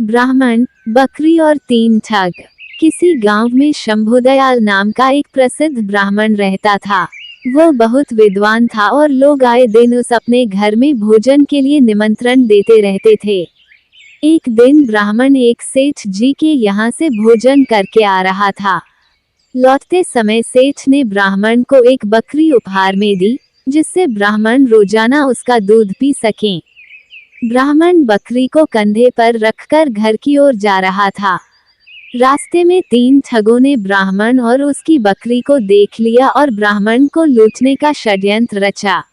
ब्राह्मण, बकरी और 3 ठग। किसी गांव में शंभुदयाल नाम का एक प्रसिद्ध ब्राह्मण रहता था। वह बहुत विद्वान था और लोग आए दिन उस अपने घर में भोजन के लिए निमंत्रण देते रहते थे। एक दिन ब्राह्मण एक सेठ जी के यहाँ से भोजन करके आ रहा था। लौटते समय सेठ ने ब्राह्मण को एक बकरी उपहार में दी, जिससे ब्राह्मण रोजाना उसका दूध पी सके। ब्राह्मण बकरी को कंधे पर रखकर घर की ओर जा रहा था। रास्ते में 3 ठगों ने ब्राह्मण और उसकी बकरी को देख लिया और ब्राह्मण को लूटने का षड्यंत्र रचा।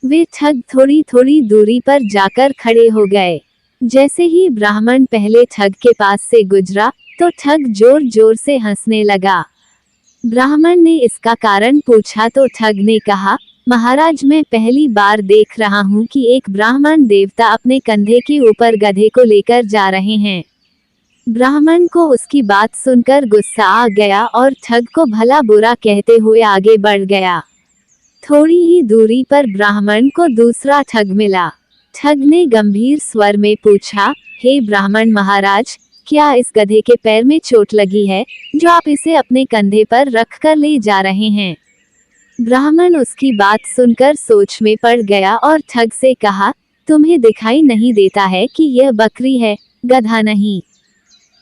वे ठग थोड़ी थोड़ी दूरी पर जाकर खड़े हो गए। जैसे ही ब्राह्मण पहले ठग के पास से गुजरा, तो ठग जोर जोर से हंसने लगा। ब्राह्मण ने इसका कारण पूछा तो ठग ने कहा, महाराज, मैं पहली बार देख रहा हूँ कि एक ब्राह्मण देवता अपने कंधे के ऊपर गधे को लेकर जा रहे हैं। ब्राह्मण को उसकी बात सुनकर गुस्सा आ गया और ठग को भला बुरा कहते हुए आगे बढ़ गया। थोड़ी ही दूरी पर ब्राह्मण को दूसरा ठग मिला। ठग ने गंभीर स्वर में पूछा, हे ब्राह्मण महाराज, क्या इस गधे के पैर में चोट लगी है, जो आप इसे अपने कंधे पर रखकर ले जा रहे हैं? ब्राह्मण उसकी बात सुनकर सोच में पड़ गया और ठग से कहा, तुम्हें दिखाई नहीं देता है कि यह बकरी है, गधा नहीं?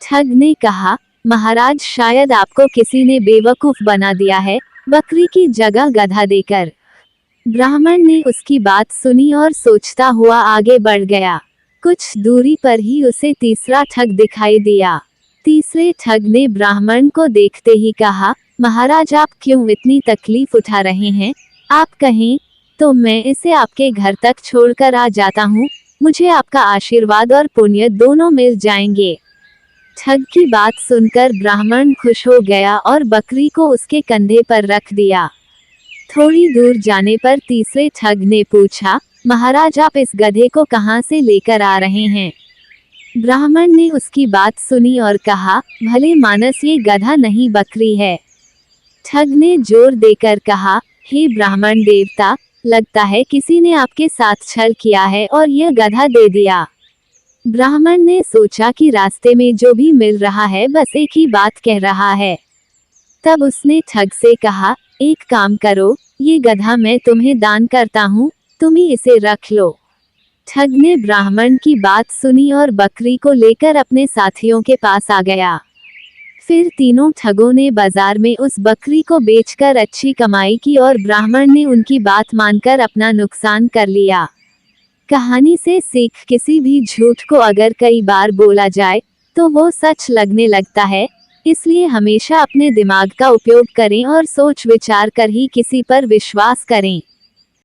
ठग ने कहा, महाराज, शायद आपको किसी ने बेवकूफ बना दिया है, बकरी की जगह गधा देकर। ब्राह्मण ने उसकी बात सुनी और सोचता हुआ आगे बढ़ गया। कुछ दूरी पर ही उसे तीसरा ठग दिखाई दिया। तीसरे ठग ने ब्राह्मण को देखते ही कहा, महाराज, आप क्यों इतनी तकलीफ उठा रहे हैं? आप कहें तो मैं इसे आपके घर तक छोड़कर आ जाता हूँ, मुझे आपका आशीर्वाद और पुण्य दोनों मिल जाएंगे। ठग की बात सुनकर ब्राह्मण खुश हो गया और बकरी को उसके कंधे पर रख दिया। थोड़ी दूर जाने पर तीसरे ठग ने पूछा, महाराज, आप इस गधे को कहाँ से लेकर आ रहे हैं? ब्राह्मण ने उसकी बात सुनी और कहा, भले मानस, ये गधा नहीं बकरी है। ठग ने जोर देकर कहा, हे ब्राह्मण देवता, लगता है किसी ने आपके साथ छल किया है और यह गधा दे दिया। ब्राह्मण ने सोचा कि रास्ते में जो भी मिल रहा है बस एक ही बात कह रहा है। तब उसने ठग से कहा, एक काम करो, ये गधा मैं तुम्हें दान करता हूँ, तुम ही इसे रख लो। ठग ने ब्राह्मण की बात सुनी और बकरी को लेकर अपने साथियों के पास आ गया। फिर तीनों ठगों ने बाजार में उस बकरी को बेचकर अच्छी कमाई की और ब्राह्मण ने उनकी बात मानकर अपना नुकसान कर लिया। कहानी से सीख, किसी भी झूठ को अगर कई बार बोला जाए तो वो सच लगने लगता है, इसलिए हमेशा अपने दिमाग का उपयोग करें और सोच विचार कर ही किसी पर विश्वास करें।